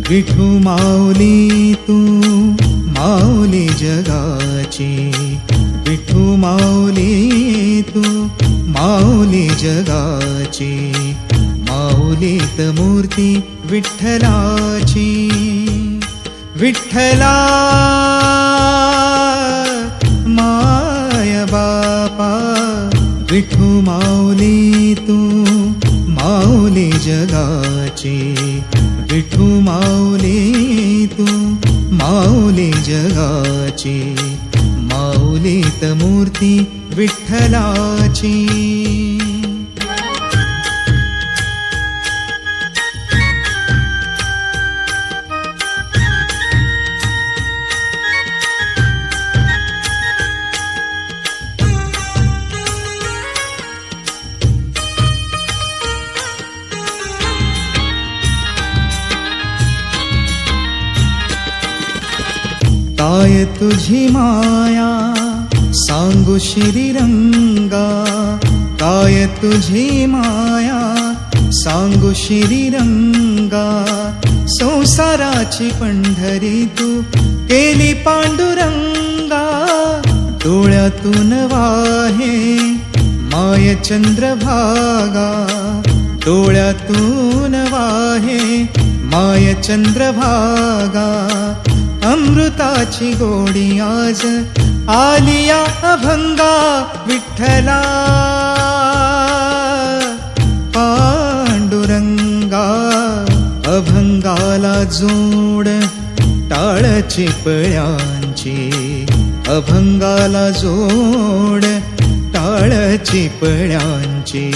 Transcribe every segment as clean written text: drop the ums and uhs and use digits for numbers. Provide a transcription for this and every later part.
विठू माऊली तू माऊली जगाची, विठू माऊली तू माऊली जगाची, माऊलीत मूर्ती विठ्ठलाची. विठ्ठला माय बापा, विठू माऊली तू माऊली जगाची, विठू माऊली तू माऊली जगाची, माऊलीत मूर्ती विठ्ठलाची. काय तुझी माया सांगू श्रीरंगा, काय तुझी माया सांगू श्रीरंगा, संसाराची पंढरी तू केली पांडुरंगा. डोळ्यातून वाहे माय चंद्रभागा, डोळ्यातून वाहे माय चंद्रभागा. अमृताची गोडी आज आलिया अभंगा, विठ्ठला पांडुरंगा. अभंगाला जोड टाळ चिपळ्यांची, अभंगाला जोड टाळ चिपळ्यांची,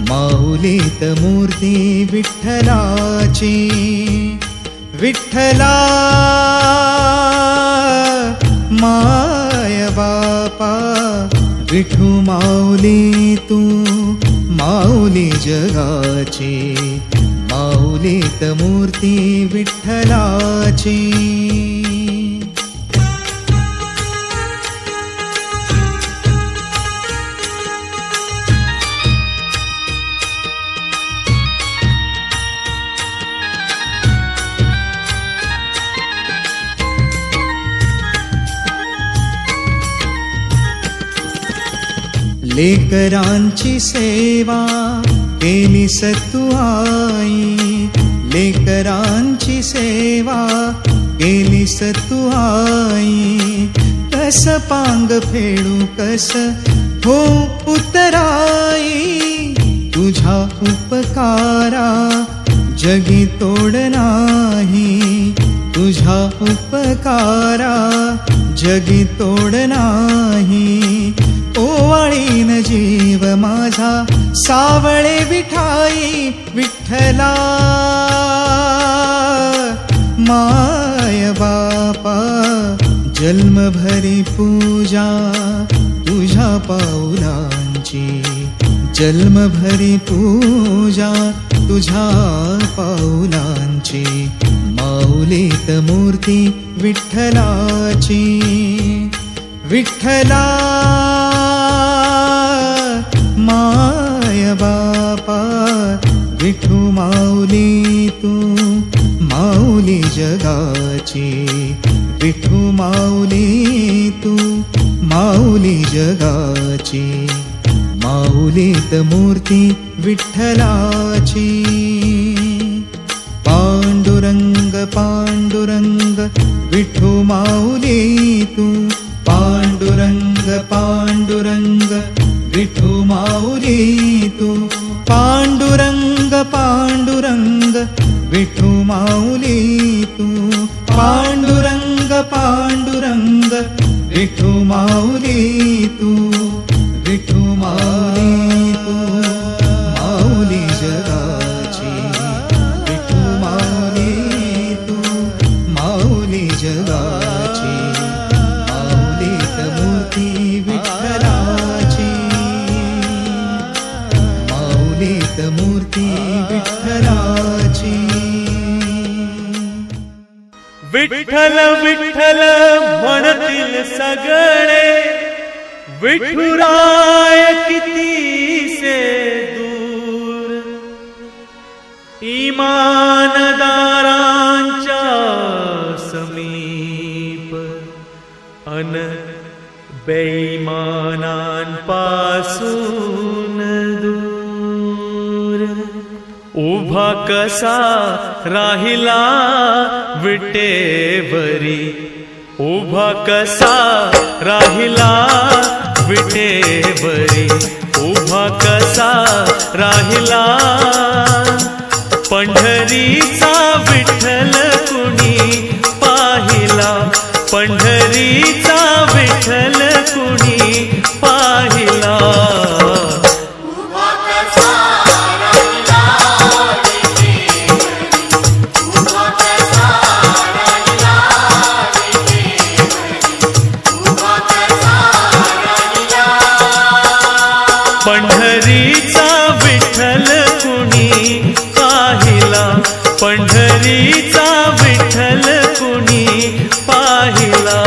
माऊलीत मूर्ती विठ्ठलाची. विठ्ठला माय बापा, विठू माऊली तू माऊली जगाची, माऊलीत मूर्ती विठ्ठलाची. लेकरांची सेवा केली सतू आई, लेकरांची सेवा केली सतू आई. कस पांग फेडू कस हो उतराई, तुझा उपकारा जगी तोड नाही, तुझा उपकारा जगी तोड नाही. ओवाळीन जीव माझा सावळे विठाई, विठ्ठला माय बापा जन्मभरी पूजा तुझ्या पाऊलांची, जन्मभरी पूजा तुझ्या पाऊलांची. माऊलीत मूर्ती विठ्ठलाची, विठ्ठला माय बापा विठू माऊली तू माऊली जगाची, विठू माऊली तू माऊली जगाची. माऊलीत मूर्ती विठ्ठलाची. पांडुरंग पांडुरंग विठू माऊली तू, पांडुरंग पांडुरंग विठू माऊली तू, पांडुरंग पांडुरंग विठू माऊली तू, पांडुरंग पांडुरंग विठू माऊली तू, विठू माऊली तू माऊली जगाची, विठू माऊली तू माऊली जगाची. माऊलीत मूर्ती विठ्ठलाची, माऊलीत मूर्ती विठ्ठलाची. विठ्ठल विठ्ठल म्हणतील सगळे, विठुराय कितीसे दूर. इमानदारांच्या समीप अन बेईमानांपासून दूर. उभा कसा राहिला विटेवरी, उभा कसा राहिला विटेवरी, उभा कसा राहिला. पंढरीचा विठ्ठल कुणी पाहिला, पंढरीचा विठ्ठल कुणी पाहिला. पंढरीचा विठ्ठल कुणी पाहिला, पंढरीचा विठ्ठल कुणी पाहिला.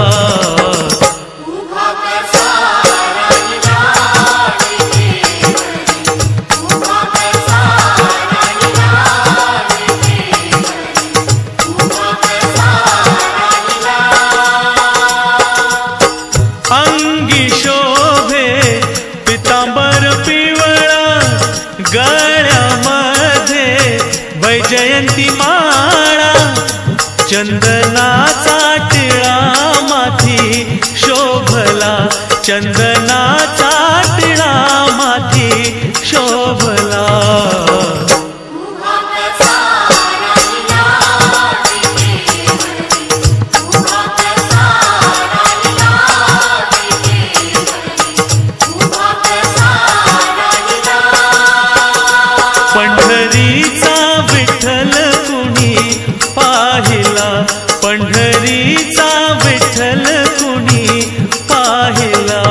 अंगी शोभे पितांबर पिवळा, गळ्यामध्ये वैजयंती माळा. चंदनाचा टिळा माथी शोभला, चंदनाचा टिळा माथी शोभला. पंढरीचा विठ्ठल कुणी पाहिला, पंढरीचा विठ्ठल कुणी पाहिला.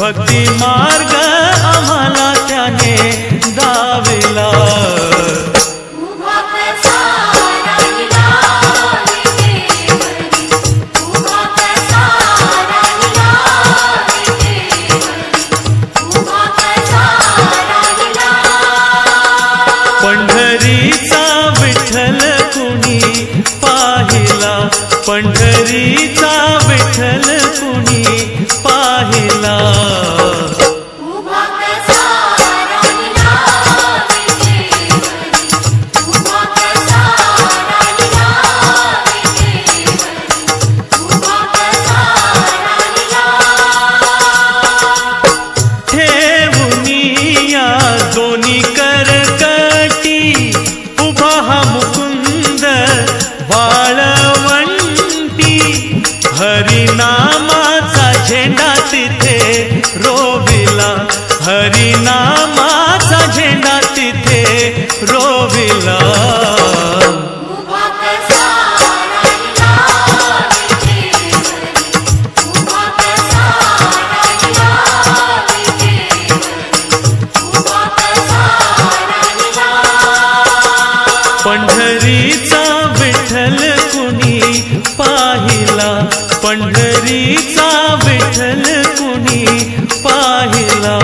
भक्ती मार्ग आम्हाला त्याने दाविला. पंढरीचा विठ्ठल कुणी पाहिला, पंढरीचा विठ्ठल कुणी पाहिला. ठेवुनिया दोन्ही करकटी उभा हा मुकुंद वाळवंटी. हरिनामाचा झेंडा तिथे रोविला, हरिनामाचा झेंडा तिथे रोविला. पंढरीचा विठ्ठल कुणी पाहिला, पंढरीचा विठ्ठल कुणी पाहिला.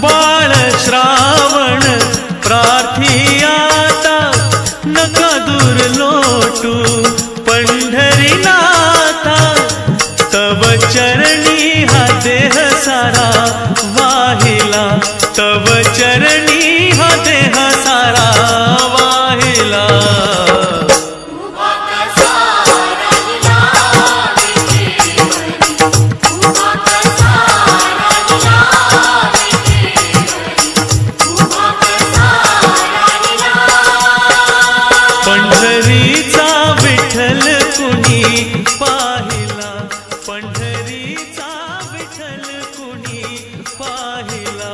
बाळ श्रावण प्रार्थिया नका दूर लोटू पंढरीनाथा. तव चरणी हा देह सारा वाहिला, तव चरणी हा देह सारा वाहिला. पंढरीचा विठ्ठल कुणी पाहिला, पंढरीचा विठ्ठल कुणी पाहिला.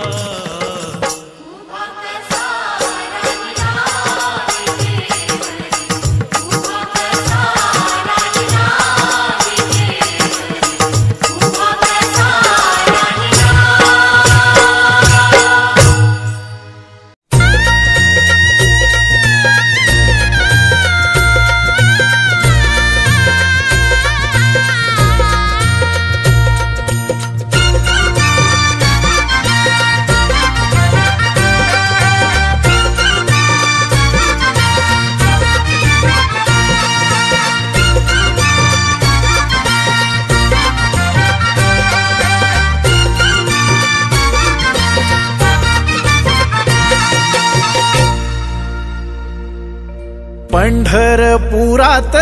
पंढरपुरात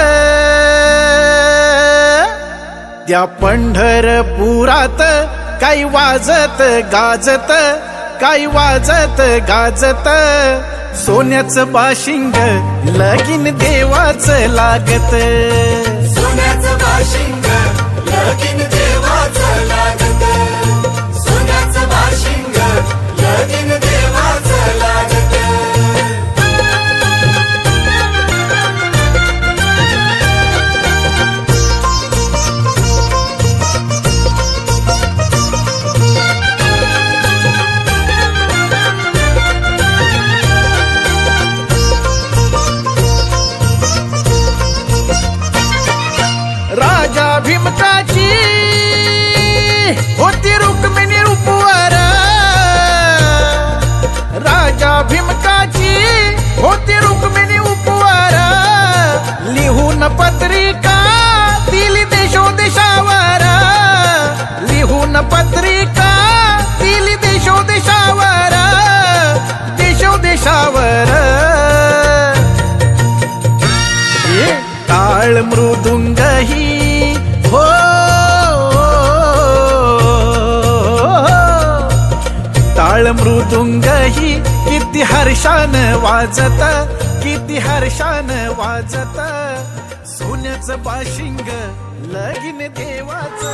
त्या पंढरपुरात काही वाजत गाजत, काही वाजत गाजत. सोन्याचं बाशिंग लगीन देवाचं लागत, सोन्याचं बाशिंग लगीन देवाचं लागत, सोन्याचं बाशिंग लगीन देवाचं लागत. राजा भीमकाची होती रुक्मिणी रूपवर, राजा भीमकाची होती रुक्मिणी उपवर. लिहून पत्रिका दिली देशोदेशावर, लिहून पत्रिका दिली देशोदेशावर, देशोदेशावर. टाळ मृदुंग ही हो टाळ मृदुंग ही किती हर्षान वाजत, किती हर्षान वाजत. सोन्याचं बाशिंग लगीन देवाचं.